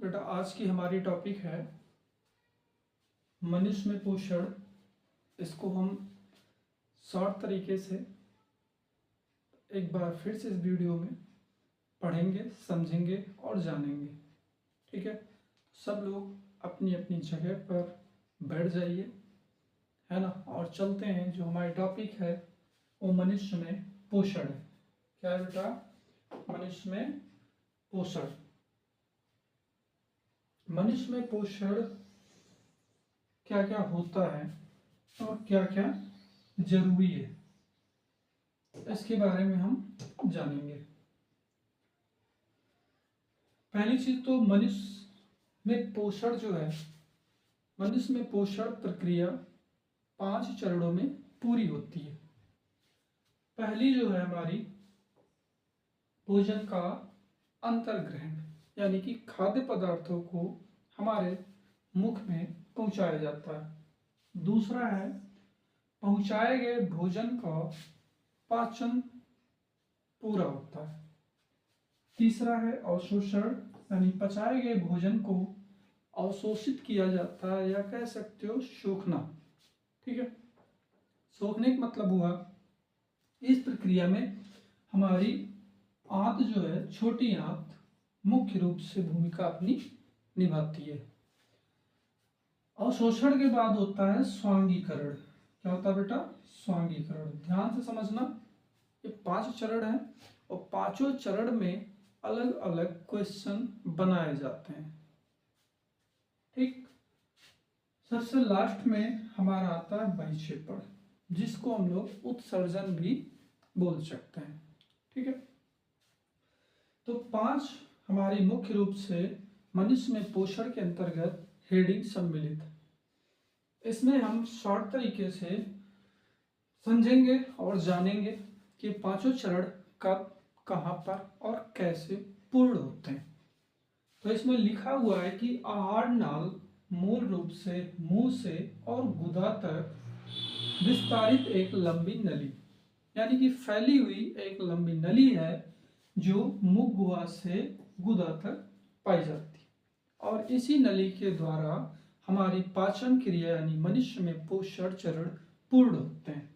बेटा आज की हमारी टॉपिक है मनुष्य में पोषण। इसको हम शॉर्ट तरीके से एक बार फिर से इस वीडियो में पढ़ेंगे, समझेंगे और जानेंगे। ठीक है, सब लोग अपनी अपनी जगह पर बैठ जाइए, है ना। और चलते हैं, जो हमारी टॉपिक है वो मनुष्य में पोषण है। क्या है बेटा? मनुष्य में पोषण। मनुष्य में पोषण क्या क्या होता है और क्या क्या जरूरी है, इसके बारे में हम जानेंगे। पहली चीज तो मनुष्य में पोषण जो है, मनुष्य में पोषण प्रक्रिया 5 चरणों में पूरी होती है। पहली जो है हमारी भोजन का अंतर्ग्रहण, यानी कि खाद्य पदार्थों को हमारे मुख में पहुंचाया जाता है। दूसरा है पहुंचाए गए भोजन का पाचन पूरा होता है। तीसरा है अवशोषण, यानी पचाए गए भोजन को अवशोषित किया जाता है, या कह सकते हो सोखना। ठीक है, सोखने का मतलब हुआ इस प्रक्रिया में हमारी आंत जो है, छोटी आंत, मुख्य रूप से भूमिका अपनी निभाती है। अवशोषण के बाद होता है स्वांगीकरण। क्या होता है बेटा? स्वांगीकरण। ध्यान से समझना, ये 5 चरण है और पांचों चरण में अलग अलग क्वेश्चन बनाए जाते हैं। ठीक, सबसे लास्ट में हमारा आता है बहिक्षेपण, जिसको हम लोग उत्सर्जन भी बोल सकते हैं। ठीक है, तो 5 हमारी मुख्य रूप से मनुष्य में पोषण के अंतर्गत हेडिंग सम्मिलित है। इसमें हम शॉर्ट तरीके से समझेंगे और जानेंगे कि पांचों चरण कब, कहां पर और कैसे पूर्ण होते हैं। तो इसमें लिखा हुआ है कि आहार नाल मूल रूप से मुंह से और गुदा तक विस्तारित एक लंबी नली, यानी कि फैली हुई एक लंबी नली है जो मुख गुहा से गुदा तक पाई जाती है, और इसी नली के द्वारा हमारी पाचन क्रिया यानी मनुष्य में पोषण चरण पूर्ण होते हैं।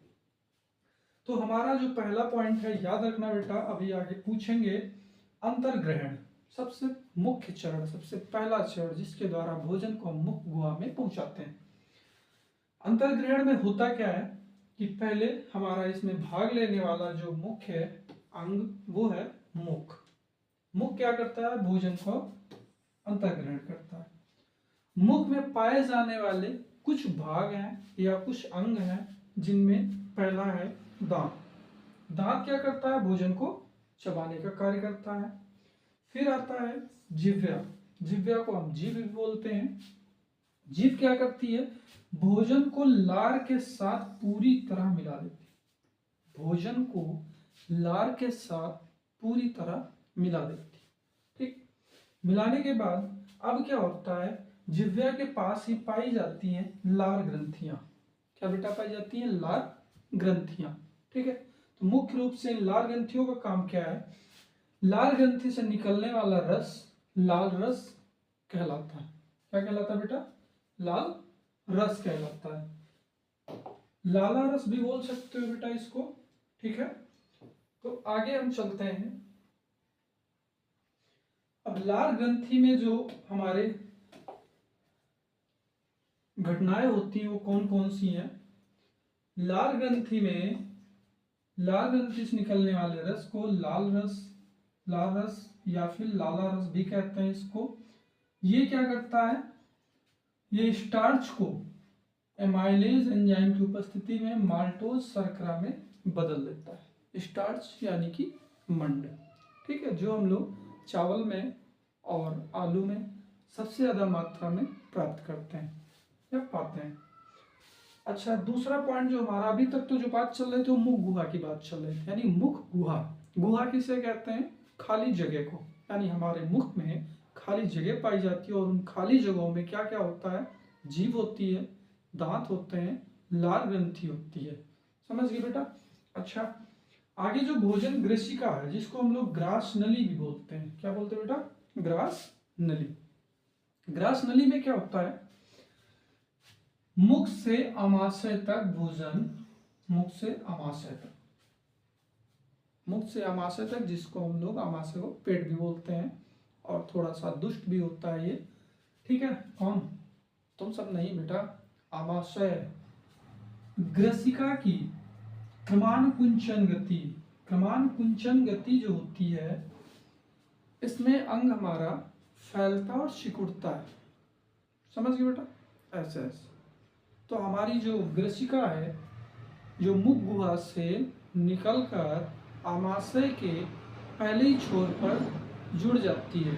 तो हमारा जो पहला पॉइंट है, याद रखना बेटा, अभी आगे पूछेंगे, अंतर्ग्रहण। सबसे मुख्य चरण, सबसे पहला चरण जिसके द्वारा भोजन को मुख गुहा में पहुंचाते हैं। अंतर्ग्रहण में होता क्या है कि पहले हमारा इसमें भाग लेने वाला जो मुख्य अंग वो है मुख। मुख क्या करता है? भोजन को अंतर्ग्रहण करता है। मुख में पाए जाने वाले कुछ भाग हैं या कुछ अंग हैं, जिनमें पहला है दांत। दांत क्या करता है? भोजन को चबाने का कार्य करता है। फिर आता है जिह्वा। जिह्वा को हम जीभ भी बोलते हैं। जीभ क्या करती है? भोजन को लार के साथ पूरी तरह मिला देती है। भोजन को लार के साथ पूरी तरह मिला देती है। ठीक, मिलाने के बाद अब क्या होता है? जिह्वा के पास ही पाई जाती हैं लार ग्रंथियां। क्या बेटा पाई जाती हैं? लार ग्रंथियां। ठीक है, तो मुख्य रूप से लार ग्रंथियों का काम क्या है? लार ग्रंथि से निकलने वाला रस लाल रस कहलाता है। क्या कहलाता है बेटा? लाल रस कहलाता है। लाला रस भी बोल सकते हो बेटा इसको। ठीक है, तो आगे हम चलते हैं। अब लार ग्रंथि में जो हमारे घटनाएं होती हैं वो कौन कौन सी हैं? लार ग्रंथि में, लाल ग्रंथि से निकलने वाले रस को लाल रस या फिर लाला रस भी कहते हैं इसको। ये क्या करता है? ये स्टार्च को एमाइलेज एंजाइम की उपस्थिति में माल्टोज शर्करा में बदल देता है। स्टार्च यानी कि मंड। ठीक है, जो हम लोग चावल में और आलू में सबसे ज्यादा मात्रा में प्राप्त करते हैं या पाते हैं। अच्छा, दूसरा पॉइंट जो हमारा, अभी तक तो जो बात चल रही थी वो मुख गुहा की बात चल रही थी, यानी मुख गुहा। गुहा किसे कहते हैं? खाली जगह को, यानी हमारे मुख में खाली जगह पाई जाती है और उन खाली जगहों में क्या क्या होता है? जीभ होती है, दांत होते हैं, लार ग्रंथि होती है। समझ गए बेटा? अच्छा, आगे जो भोजन ग्रसिका है, जिसको हम लोग ग्रास नली भी बोलते हैं। क्या बोलते हैं बेटा? ग्रास नली। ग्रास नली में क्या होता है, मुख से अमाशय तक भोजन, मुख से अमाशय तक, मुख से अमाशय तक, जिसको हम लोग अमाशय को पेट भी बोलते हैं, और थोड़ा सा दुष्ट भी होता है ये, ठीक है। कौन, तुम सब नहीं बेटा, अमाशय। ग्रसिका की क्रमान कुंचन गति, क्रमान कुंचन गति जो होती है, इसमें अंग हमारा फैलता और सिकुड़ता है, समझ गए बेटा, ऐसे ऐसे। तो हमारी जो ग्रसिका है, जो मुख गुहा से निकलकर आमाशय के पहले ही छोर पर जुड़ जाती है,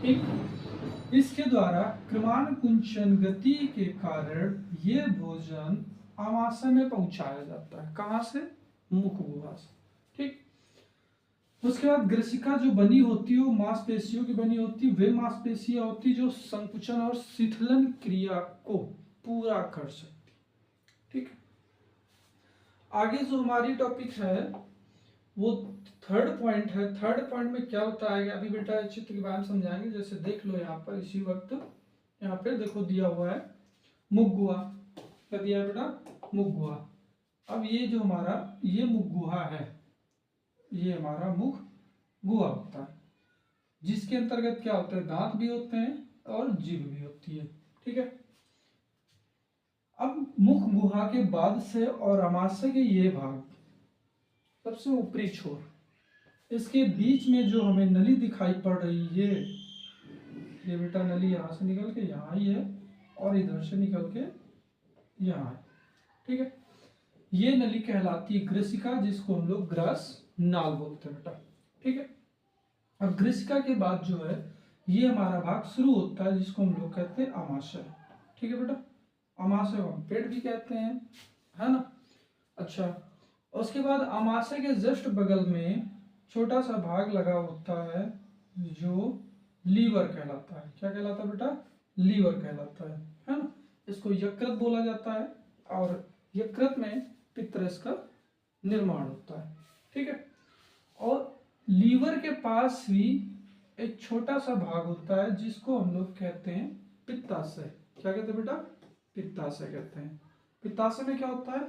ठीक। इसके द्वारा क्रमान कुंचन गति के कारण ये भोजन आमाशय में पहुंचाया जाता है, कहां से, मुख गुहा से, ठीक। उसके बाद ग्रसिका जो बनी होती है वो मांसपेशियों की बनी होती है, वे मांसपेशियां होती जो संकुचन और शिथिलन क्रिया को पूरा कर सकती, ठीक। आगे जो हमारी टॉपिक है वो थर्ड पॉइंट है। थर्ड पॉइंट में क्या होता है, अभी बेटा चित्र के बारे में समझाएंगे। जैसे देख लो यहाँ पर इसी वक्त, यहाँ पे देखो दिया हुआ है मुख गुहा, क्या दिया है बेटा, मुख गुहा। अब ये जो हमारा ये मुख गुहा है, ये हमारा मुख गुहा होता है, जिसके अंतर्गत क्या होता है, दांत भी होते हैं और जीभ भी होती है, ठीक है। अब मुख गुहा के बाद से और अमाशय के ये भाग, सबसे ऊपरी छोर, इसके बीच में जो हमें नली दिखाई पड़ रही है, ये बेटा नली यहाँ से निकल के यहाँ ही है और इधर से निकल के यहाँ है, ठीक है। ये नली कहलाती है ग्रसिका, जिसको हम लोग ग्रस नाल बोलते हैं बेटा, ठीक है। अब ग्रसिका के बाद जो है ये हमारा भाग शुरू होता है, जिसको हम लोग कहते हैं अमाशय, ठीक है बेटा। अमाशय को हम पेट भी कहते हैं, है ना। अच्छा, उसके बाद अमाशय के जस्ट बगल में छोटा सा भाग लगा होता है जो लीवर कहलाता है, क्या कहलाता है बेटा, लीवर कहलाता है ना। इसको यकृत बोला जाता है, और यकृत में पित्तरस का निर्माण होता है, ठीक है। और लीवर के पास ही एक छोटा सा भाग होता है जिसको हम लोग कहते हैं पित्ताशय, क्या कहते हैं बेटा, पित्ताशय कहते हैं। पित्ताशय में क्या होता है,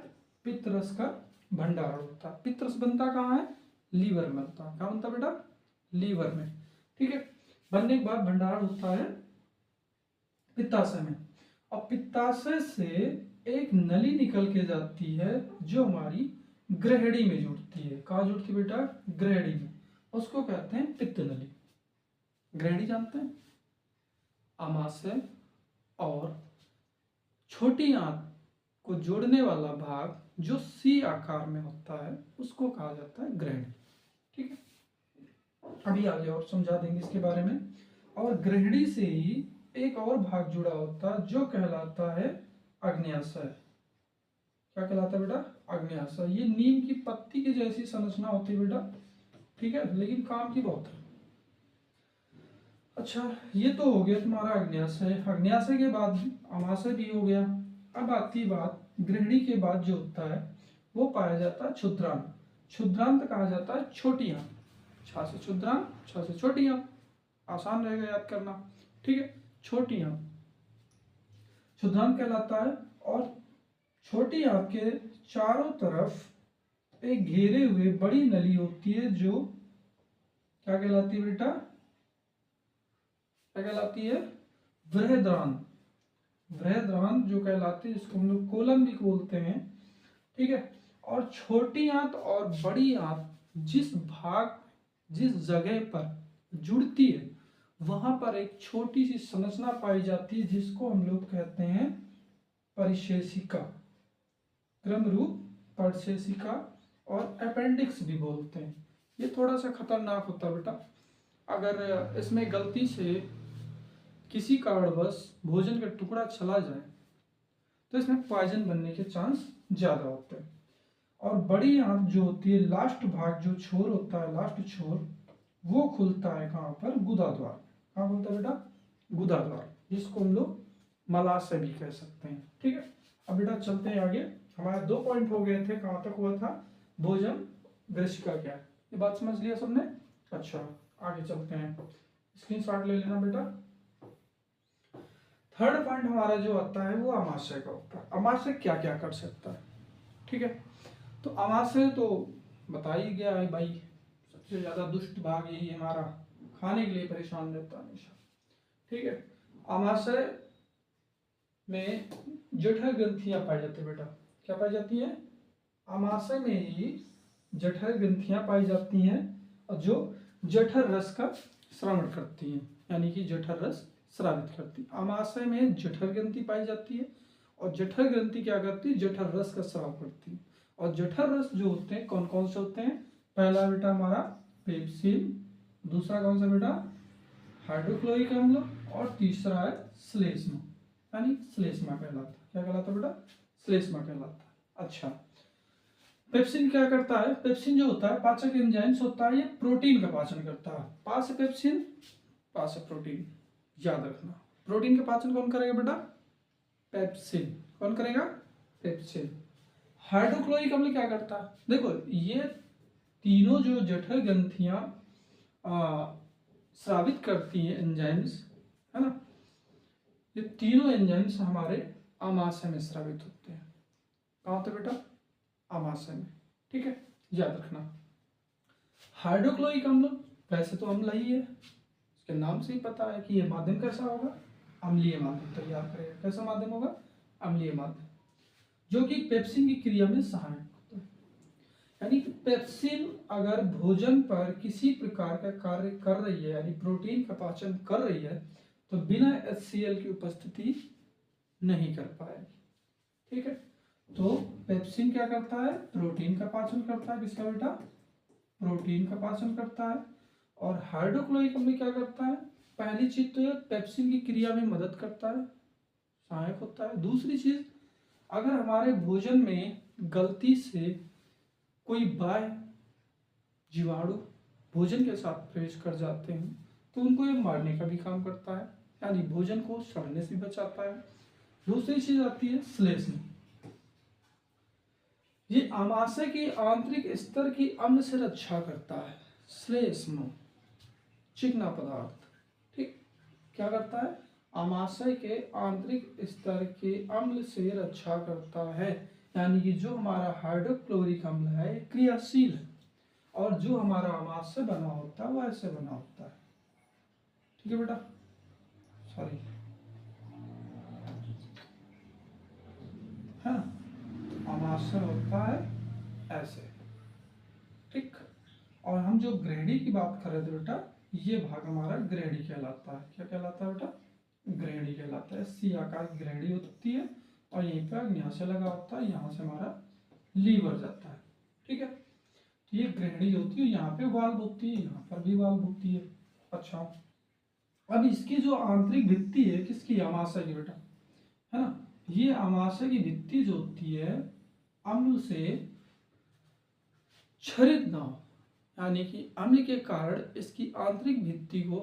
पित्तरस का भंडारण होता है। पित्तरस बनता कहाँ है, लीवर में बनता है, कहाँ बनता है बेटा, लीवर में, ठीक है। बनने के बाद भंडारण होता है पित्ताशय में, और पित्ताशय से एक नली निकल के जाती है जो हमारी ग्रहणी में जुड़ती है, कहाँ जुड़ती है बेटा, ग्रहणी में, उसको कहते हैं पित्त नली। ग्रहणी जानते हैं, अमाशय और छोटी आंत को जोड़ने वाला भाग जो सी आकार में होता है उसको कहा जाता है ग्रहणी, ठीक है। अभी आगे और समझा देंगे इसके बारे में। और ग्रहणी से ही एक और भाग जुड़ा होता है जो कहलाता है आग्नेयाशय, क्या कहलाता है बेटा, आग्नेयाशय। ये नीम की पत्ती की जैसी संरचना होती है बेटा, ठीक है, लेकिन काम की बहुत है। अच्छा, ये तो हो गया तुम्हारा आग्नेयाशय। आग्नेयाशय के बाद अमाशय भी हो गया। अब आती बात ग्रहणी के बाद जो होता है वो पाया जाता है क्षुद्रांत। क्षुद्रांत कहा जाता है छोटी आंत, छा से क्षुद्रांत, छा से छोटी आंत, आसान रहेगा याद करना, ठीक है। छोटी आंत क्षुद्रांत कहलाता है, और छोटी आंत के चारों तरफ एक घेरे हुए बड़ी नली होती है जो क्या कहलाती है बेटा, क्या कहलाती है, बृहद्रांत। बृहद्रांत जो कहलाती है, इसको हम लोग कोलन भी बोलते हैं, ठीक है। और छोटी आंत और बड़ी आंत जिस भाग, जिस जगह पर जुड़ती है वहां पर एक छोटी सी संरचना पाई जाती है जिसको हम लोग कहते हैं परिशेषिका, क्रम रूप परिशेषिका, और अपेंडिक्स भी बोलते हैं। ये थोड़ा सा खतरनाक होता है बेटा, अगर इसमें गलती से किसी कारणवश भोजन का टुकड़ा चला जाए तो इसमें पॉइजन बनने के चांस ज्यादा होते हैं। और बड़ी आंत जो होती है, लास्ट भाग जो छोर होता है, लास्ट छोर, वो खुलता है कहाँ पर, गुदा द्वार। कहाँ खुलता है बेटा, गुदा द्वार, जिसको हम लोग मलाशय भी कह सकते हैं, ठीक है। अब बेटा चलते हैं आगे। हमारे 2 पॉइंट हो गए थे, कहाँ तक हुआ था, भोजन ग्रसिका क्या है, ये बात समझ लिया सबने। अच्छा, आगे चलते हैं, स्क्रीनशॉट ले लेना बेटा। थर्ड पॉइंट हमारा जो आता है वो आमाशय का होता है। आमाशय क्या क्या कर सकता है, ठीक है। तो आमाशय तो बता ही गया है भाई, सबसे ज्यादा दुष्ट भाग यही हमारा, खाने के लिए परेशान रहता है हमेशा, ठीक है। आमाशय में जठर ग्रंथियां पाई जाती है बेटा, क्या पाई जाती है, आमाशय में ही जठर ग्रंथियां पाई जाती हैं, और जो जठर रस का श्रवण करती हैं, यानी कि जठर रस स्रावित करती है। आमाशय में जठर ग्रंथि पाई जाती है, और जठर ग्रंथि क्या करती है, जठर रस का स्राव करती है। और जठर रस जो होते हैं कौन कौन से होते हैं, पहला बेटा हमारा पेप्सिन, दूसरा कौन सा बेटा हाइड्रोक्लोरिक अम्ल, और तीसरा है श्लेष्मा, यानी श्लेष्मा कहलाता है। क्या कहलाता है बेटा, श्लेष्मा कहलाता है। अच्छा, पेप्सिन क्या करता है, पेप्सिन जो होता है पाचक एंजाइम्स होता है, ये प्रोटीन का पाचन करता है। पास है पेप्सिन, पास है प्रोटीन, याद रखना। प्रोटीन का पाचन कौन करेगा बेटा, पेप्सिन। कौन करेगा, पेप्सिन। हाइड्रोक्लोरिक अम्ल क्या करता है, देखो ये तीनों जो जठर ग्रंथियां स्रावित करती हैं एंजाइम्स, है ना, ये तीनों एंजाइम्स हमारे आमाशय में स्रावित होते हैं। कहाँ होते बेटा, आमाशय में, ठीक है, याद रखना। हाइड्रोक्लोरिक अम्ल वैसे तो अम्ल ही है, इसके नाम से ही पता है कि ये माध्यम कैसा होगा, अम्लीय माध्यम तैयार करेगा। कैसा माध्यम होगा, अम्लीय माध्यम, जो कि पेप्सिन की क्रिया में सहायक होता है। यानी कि पेप्सिन अगर भोजन पर किसी प्रकार का कार्य कर रही है, यानी प्रोटीन का पाचन कर रही है, तो बिना HCl की उपस्थिति नहीं कर पाएगी, ठीक है। तो पेप्सिन क्या करता है, प्रोटीन का पाचन करता है। किसका बेटा, प्रोटीन का पाचन करता है। और हाइड्रोक्लोरिक अम्ल क्या करता है, पहली चीज तो ये पेप्सिन की क्रिया में मदद करता है, सहायक होता है। दूसरी चीज, अगर हमारे भोजन में गलती से कोई बाह्य जीवाणु भोजन के साथ प्रवेश कर जाते हैं, तो उनको ये मारने का भी काम करता है, यानी भोजन को सड़ने से बचाता है। दूसरी चीज आती है श्लेष्मा, ये आमाशय के आंतरिक स्तर की अम्ल से रक्षा करता है। श्लेष्मा चिकना पदार्थ, ठीक, क्या करता है, आमाशय के आंतरिक स्तर के अम्ल से रक्षा करता है। यानी कि जो हमारा हाइड्रोक्लोरिक अम्ल है क्रियाशील है, और जो हमारा आमाशय बना होता है वो ऐसे बना होता है, ठीक है बेटा, सॉरी, है ना, आमाशय होता है ऐसे, ठीक। और हम जो ग्रेडी की बात कर रहे थे बेटा, ये भाग हमारा ग्रेडी कहलाता है। क्या कहलाता है बेटा, ग्रेडी कहलाता है। सी आकार की ग्रेडी होती है, और यहीं पर अग्न्याशय लगा होता है, यहाँ से हमारा लीवर जाता है, ठीक है। तो ये ग्रेडी होती है, यहाँ पे वाल्व होती है, यहाँ पर भी वाल्व होती है। अच्छा, अब इसकी जो आंतरिक भित्ति है किसकी, आमाशय की बेटा, है ना, ये आमाशय की भित्ति जो होती है अम्ल से क्षरित ना हो, यानी कि अम्ल के कारण इसकी आंतरिक भित्ति को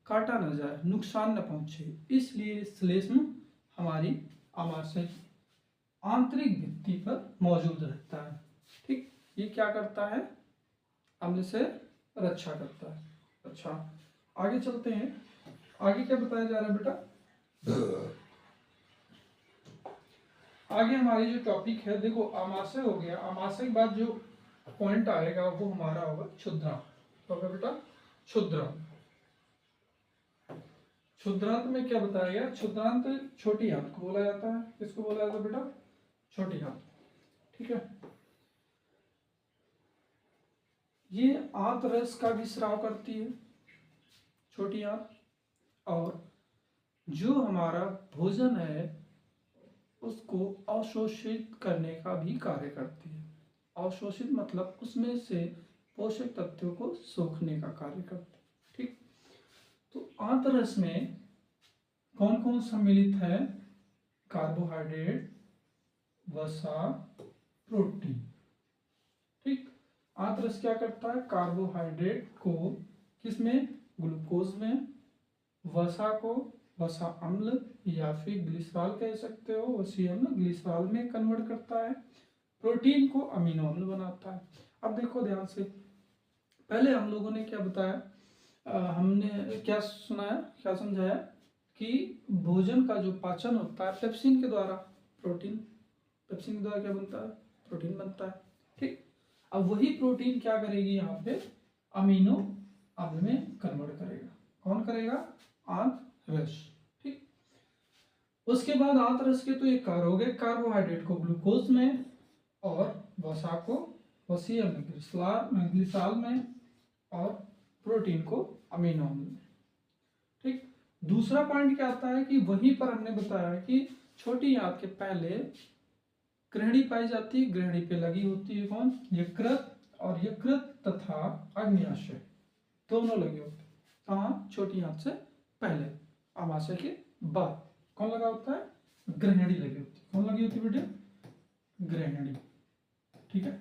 काटा न जाए, नुकसान न पहुंचे, इसलिए श्लेष्म हमारी आमाशय की आंतरिक भित्ति पर मौजूद रहता है, ठीक। ये क्या करता है, अम्ल से रक्षा करता है। अच्छा, आगे चलते हैं, आगे क्या बताया जा रहा है बेटा, आगे हमारी जो टॉपिक है, देखो आमाशय हो गया, आमाशय के बाद जो पॉइंट आएगा वो हमारा होगा क्षुद्रांत। तो होगा बेटा क्षुद्रांत। क्षुद्रांत में क्या बताया गया, क्षुद्रांत छोटी आंत को बोला जाता है। किसको बोला जाता है बेटा, छोटी आंत, ठीक है। ये आंत रस का भी स्राव करती है छोटी आंत, और जो हमारा भोजन है उसको अवशोषित करने का भी कार्य करती है। अवशोषित मतलब उसमें से पोषक तत्वों को सोखने का कार्य करती है, ठीक। तो आंत रस में कौन कौन सम्मिलित है, कार्बोहाइड्रेट, वसा, प्रोटीन, ठीक। आंत रस क्या करता है, कार्बोहाइड्रेट को किसमें, ग्लूकोज में, वसा को वसा अम्ल या फिर ग्लिसरॉल कह सकते हो, वसीय अम्ल ग्लिसरॉल में कन्वर्ट करता है, प्रोटीन को अमीनो अम्ल बनाता है। अब देखो ध्यान से, पहले हम लोगों ने क्या बताया, हमने क्या सुनाया, क्या समझाया, कि भोजन का जो पाचन होता है पेप्सिन के द्वारा, प्रोटीन, पेप्सिन के द्वारा क्या बनता है, प्रोटीन बनता है। ठीक, अब वही प्रोटीन क्या करेगी यहाँ पे, अमीनो अम्ल में कन्वर्ट करेगा। कौन करेगा, आंत रस। ठीक, उसके बाद आंत रस के तो ये कार्य हो गए, कार्बोहाइड्रेट को ग्लूकोज में और वसा को वसीय में ग्लिसाल में और प्रोटीन को अमीनो अम्ल में। ठीक, दूसरा पॉइंट क्या आता है कि वहीं पर हमने बताया कि छोटी आंत के पहले ग्रहणी पाई जाती है, ग्रहणी पे लगी होती है कौन, यकृत, और यकृत तथा अग्न्याशय दोनों लगे होते हैं। कहाँ, छोटी आंत से पहले, अमाशय के बाद कौन लगा होता है, ग्रहणी लगी होती है। कौन लगी होती है बेटे, ग्रहणी। ठीक है,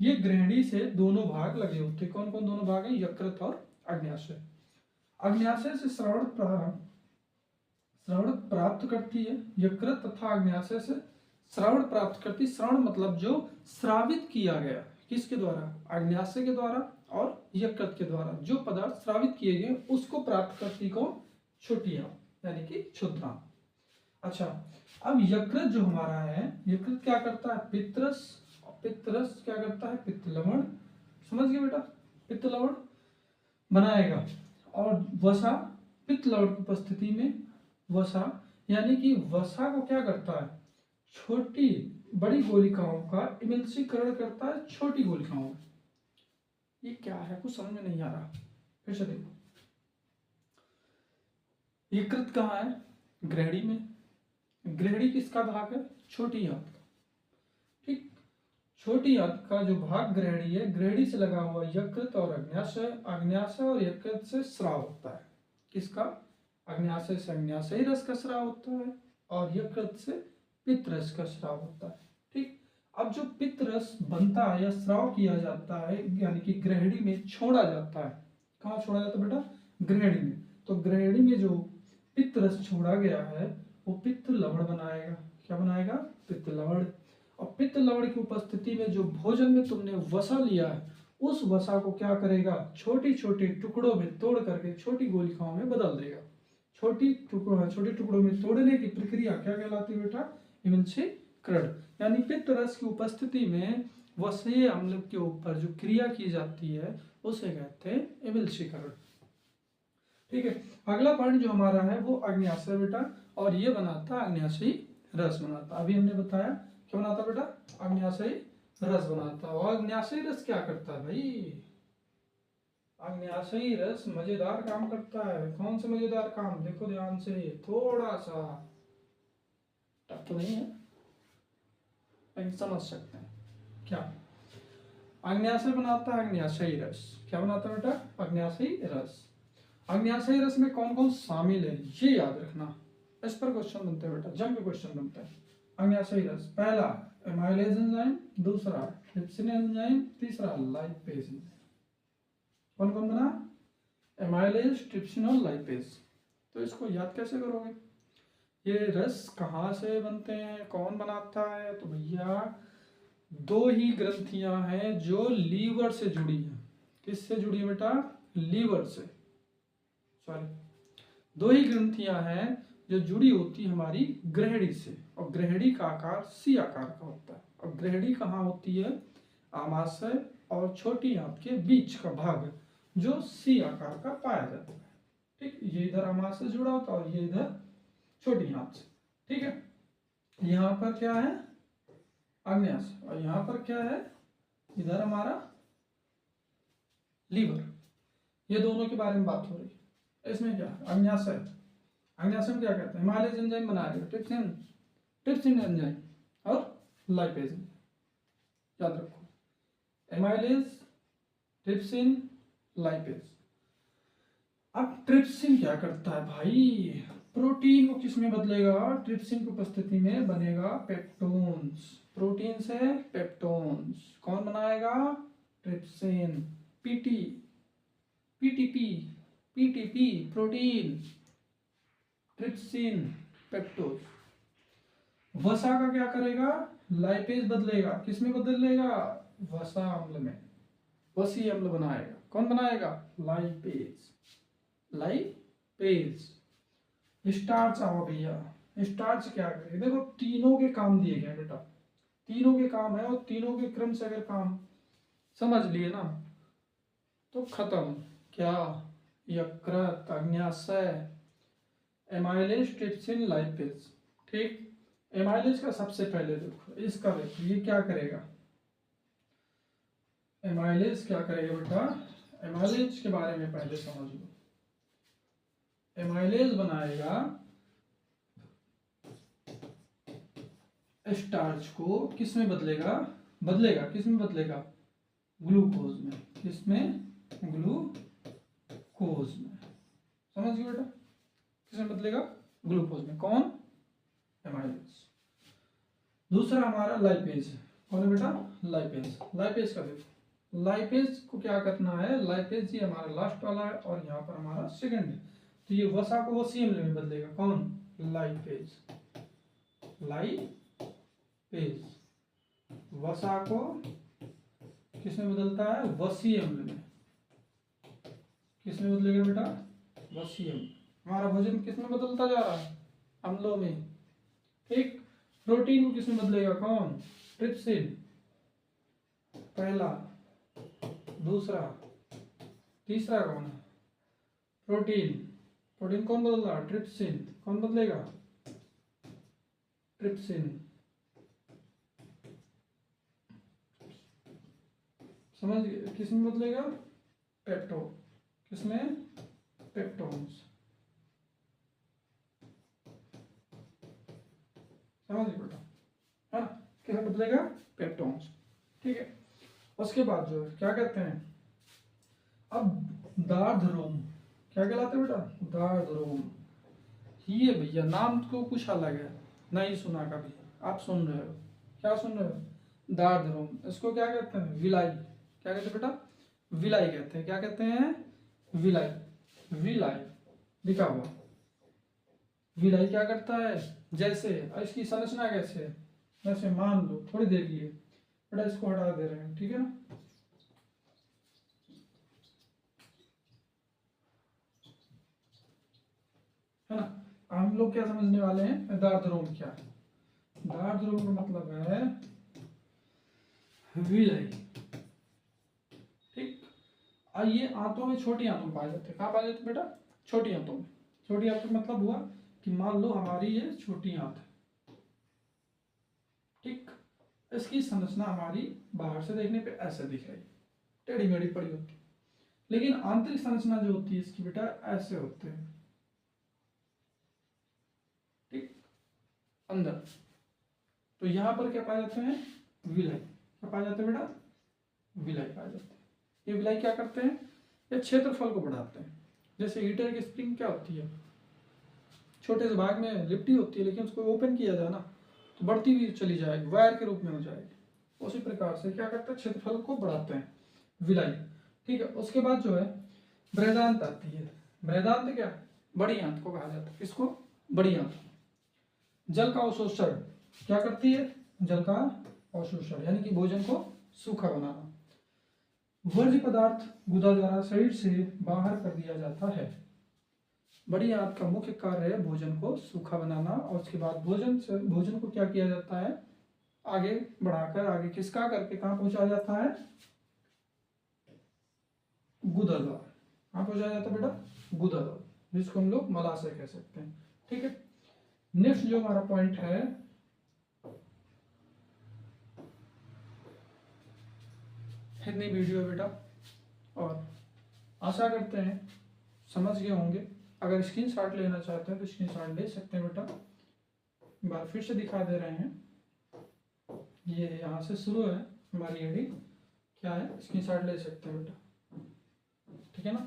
ये ग्रहणी से दोनों भाग लगे होते हैं। कौन कौन दोनों भाग हैं, यकृत और अग्न्याशय। अग्न्याशय से श्रवण प्राप्त करती है, यकृत तथा अग्न्याशय से श्रवण प्राप्त करती। श्रवण मतलब जो श्रावित किया गया, किसके द्वारा, अग्न्याशय के द्वारा और यकृत के द्वारा जो पदार्थ श्रावित किए गए उसको प्राप्त करती कौन, छोटी आंत, यानी कि क्षुद्रांत। अच्छा, अब यकृत जो हमारा है, यकृत क्या करता है, पित्तरस, पित्तरस क्या करता है, पित्त लवण, समझ गए बेटा, पित्त लवण बनाएगा। और वसा, पित्त लवण की उपस्थिति में वसा, यानी कि वसा को क्या करता है, छोटी बड़ी गोलिकाओं का इमल्सीकरण करता है छोटी गोलिकाओं में। ये क्या है, कुछ समझ में नहीं आ रहा, फिर से देखो। यकृत कहाँ है, ग्रहणी में। ग्रहणी किसका भाग है, छोटी आंत का। ठीक, छोटी आंत का जो भाग ग्रहणी है, ग्रहणी से लगा हुआ यकृत और अग्न्याशय, अग्न्याशय और यकृत से स्राव होता है। किसका, अग्न्याशय से अग्न्याशयी रस का स्राव होता है और यकृत से पित्त रस का स्राव होता है। ठीक, अब जो पित्त रस बनता है या स्राव किया जाता है, यानी कि ग्रहणी में छोड़ा जाता है। कहाँ छोड़ा जाता है बेटा, ग्रहणी में। तो ग्रहणी में जो पित्त रस छोड़ा गया है वो पित्त लवण बनाएगा। क्या बनाएगा, पित्त लवण। और पित्त लवण की उपस्थिति में जो भोजन में तुमने वसा लिया है उस वसा को क्या करेगा, छोटे छोटे टुकड़ों में तोड़ करके छोटी गोलिकाओं में बदल देगा। छोटे टुकड़ों में तोड़ने की प्रक्रिया क्या कहलाती है बेटा, इमल्सीकरण। यानी पित्त रस की उपस्थिति में वसीय अम्ल के ऊपर जो क्रिया की जाती है उसे कहते हैं इमल्सीकरण। ठीक है, अगला पॉइंट जो हमारा है वो अग्न्याशय बेटा, और ये बनाता अग्न्याशयी रस बनाता। अभी हमने बताया क्या बनाता बेटा, अग्न्याशयी रस बनाता। और अग्न्याशयी रस क्या करता है भाई, अग्न्याशयी रस मजेदार काम करता है। कौन सा मजेदार काम, देखो ध्यान से, थोड़ा सा टफ तो नहीं है, लेकिन समझ सकते हैं। क्या, अग्न्याशय बनाता है अग्न्याशयी रस। क्या बनाता है बेटा, अग्न्याशयी रस। अग्न्याशयी रस में कौन कौन शामिल है ये याद रखना, इस पर क्वेश्चन बनते हैं बेटा, जम के क्वेश्चन बनते हैं। अग्न्याशयी रस, पहला एमाइलेज एंजाइम, दूसरा ट्रिप्सिन एंजाइम, तीसरा लाइपेज एंजाइम। कौन कौन बना, एमाइलेज, ट्रिप्सिन और लाइपेज। तो इसको याद कैसे करोगे, ये रस कहाँ से बनते हैं, कौन बनाता है, तो भैया दो ही ग्रंथियां हैं जो लीवर से जुड़ी हैं। किससे जुड़ी है बेटा, लीवर से, सॉरी, दो ही ग्रंथियां हैं जो जुड़ी होती हमारी ग्रहणी से, और ग्रहणी का आकार सी आकार का होता है। और ग्रहणी कहाँ होती है, आमाशय और छोटी आंत के बीच का भाग जो सी आकार का पाया जाता है। ठीक, ये इधर आमाशय से जुड़ा होता है और ये इधर छोटी आंत से। ठीक है, यहाँ पर क्या है, अग्न्याशय, और यहाँ पर क्या है, इधर हमारा लीवर। ये दोनों के बारे में बात हो रही है। इसमें क्या है, अग्न्याशय, अग्न्याशय में क्या कहते हैं, एमाइलेज एंजाइम बनाएगा, ट्रिप्सिन एंजाइम और लाइपेज। याद रखो, एमाइलेज, ट्रिप्सिन, लाइपेज। अब ट्रिप्सिन क्या करता है भाई, प्रोटीन को किस में बदलेगा, ट्रिप्सिन की उपस्थिति में बनेगा पेप्टोन्स। प्रोटीन से पेप्टोन्स, कौन बनाएगा, trypsin. PT, PTP, PTP protein, trypsin, peptose. वसा का क्या करेगा, लाइपेज बदलेगा, किसमें बदलेगा, वसा अम्ल में, वसीय अम्ल बनाएगा। कौन बनाएगा, लाइपेज, लाइपेज। स्टार्च आओ भैया, स्टार्च क्या करेगा, देखो तीनों के काम दिए गए बेटा, तीनों के काम है और तीनों के क्रम से अगर काम समझ लिए ना तो खत्म। क्या, यकृत, अग्न्याशय, एमाइलेज, ट्रिप्सिन, लाइपेज। ठीक, एमाइलेज का सबसे पहले देखो, इसका देखो ये क्या करेगा, एमाइलेज क्या करेगा बेटा, एमाइलेज के बारे में पहले समझ लो। एमाइलेज बनाएगा स्टार्च को, किस में बदलेगा, बदलेगा किस में बदलेगा, ग्लूकोज में। किस में, ग्लूकोज में। समझ गए बेटा, किस में बदलेगा, ग्लूकोज में। कौन, एमाइलेज। दूसरा हमारा लाइपेज, कौन है बेटा, लाइपेज। लाइपेज का देखो, लाइपेज को क्या करना है, लाइपेज ये हमारा लास्ट वाला है और यहाँ पर हमारा सेकंड है, तो ये वसा को वसीएम में बदलेगा। कौन, लाइपेज। लाइपेज वसा को किस में बदलता है, वसीय अम्ल में। किस में बदलेगा बेटा, वसीय अम्ल। हमारा भोजन किस में बदलता जा रहा है, अम्लों में। ठीक, प्रोटीन को किस में बदलेगा, कौन, ट्रिप्सिन। पहला, दूसरा, तीसरा कौन है, प्रोटीन। प्रोटीन कौन बदल रहा है, ट्रिप्सिन। कौन बदलेगा, ट्रिप्सिन। समझ गए, किस में बदलेगा, पेप्टो। किसमें, पेप्टोन्स। समझ गए बेटा, है ना, किस में बदलेगा, पेप्टोन्स। ठीक है, उसके बाद जो है क्या कहते हैं, अब दार्धरोम क्या कहलाते हैं बेटा, दार्धरोम। ये भैया नाम को कुछ अलग है, नहीं सुना कभी, आप सुन रहे हो, क्या सुन रहे हो, दार्धरोम। इसको क्या कहते हैं, विलाई। क्या कहते हैं बेटा, विलाई कहते हैं। क्या कहते हैं, विलाई। विलाई लिखा हुआ, विलाई क्या करता है, जैसे इसकी संरचना कैसे है, जैसे मान लो थोड़ी देर के लिए बेटा इसको हटा दे रहे हैं, ठीक है ना। है ना, हम लोग क्या समझने वाले हैं, दार्धरोम क्या है। दार्धरोम का मतलब है विलय। ठीक, और ये आंतों में, छोटी आंतों में पाए जाते हैं। कहाँ पाए जाते हैं बेटा, छोटी आंतों में। छोटी आंतों का मतलब हुआ कि मान लो हमारी ये छोटी आंत है, ठीक, इसकी संरचना हमारी बाहर से देखने पे ऐसे दिख रही, टेढ़ी मेढ़ी पड़ी होती है, लेकिन आंतरिक संरचना जो होती है इसकी बेटा ऐसे होते हैं, ठीक, अंदर। तो यहाँ पर क्या पाए जाते हैं, विलय। क्या पाए जाते हैं बेटा, विलय पाए जाते हैं। ये विलय क्या करते हैं, ये क्षेत्रफल को बढ़ाते हैं। जैसे हीटर की स्प्रिंग क्या होती है, छोटे से भाग में लिपटी होती है, लेकिन उसको ओपन किया जाए ना तो बढ़ती हुई चली जाएगी, वायर के रूप में हो जाएगी। उसी प्रकार से क्या करते हैं, क्षेत्रफल को बढ़ाते हैं, विलय। ठीक है, उसके बाद जो है बृहदांत आती है। बृहदांत क्या, बड़ी आंत को कहा जाता है। किसको, बड़ी आंत। जल का अवशोषण क्या करती है, जल का अवशोषण यानी कि भोजन को सूखा बनाना। वर्ज्य पदार्थ गुदा द्वारा शरीर से बाहर कर दिया जाता है। बड़ी आंत का मुख्य कार्य है भोजन को सूखा बनाना, और उसके बाद भोजन को क्या किया जाता है, आगे बढ़ाकर आगे किसका करके कहाँ पहुंचाया जाता है, गुदा द्वारा। कहाँ पहुंचाया जाता है बेटा, गुदा द्वारा, जिसको हम लोग मलाशय कह सकते हैं। ठीक है, नेक्स्ट जो हमारा पॉइंट है, इतनी वीडियो है बेटा, और आशा करते हैं समझ गए होंगे। अगर स्क्रीनशॉट लेना चाहते हैं तो स्क्रीनशॉट ले सकते हैं बेटा। एक बार फिर से दिखा दे रहे हैं, ये यहाँ से शुरू है हमारी हेडिंग, क्या है, स्क्रीनशॉट ले सकते हैं बेटा, ठीक है ना।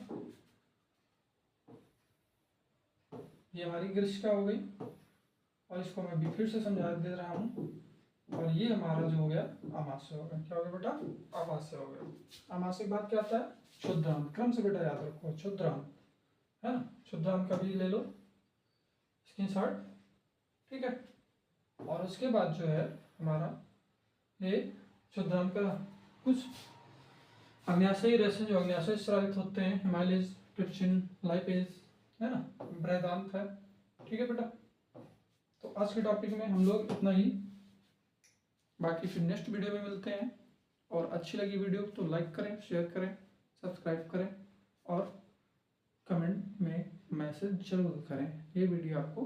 ये हमारी ग्रीष्का हो गई, और इसको मैं भी फिर से समझा दे रहा हूँ। और ये हमारा जो हो गया आमाशय हो गया। क्या हो गया बेटा, आमाशय हो गया। आमाशय के बाद क्या आता है, क्षुद्रांत। क्रम से बेटा याद रखो, क्षुद्रांत, है ना, क्षुद्रांत का भी ले लो स्क्रीनशॉट, ठीक है। और उसके बाद जो है हमारा ये क्षुद्रांत का कुछ अग्न्याशयी रेशे जो अग्न्याशय स्रावित होते हैं, हिमालयज, ट्रिप्सिन, लाइपेज, है ना, बृहदांत है, ठीक है बेटा। तो आज के टॉपिक में हम लोग इतना ही, बाकी फिर नेक्स्ट वीडियो में मिलते हैं। और अच्छी लगी वीडियो तो लाइक करें, शेयर करें, सब्सक्राइब करें और कमेंट में मैसेज जरूर करें ये वीडियो आपको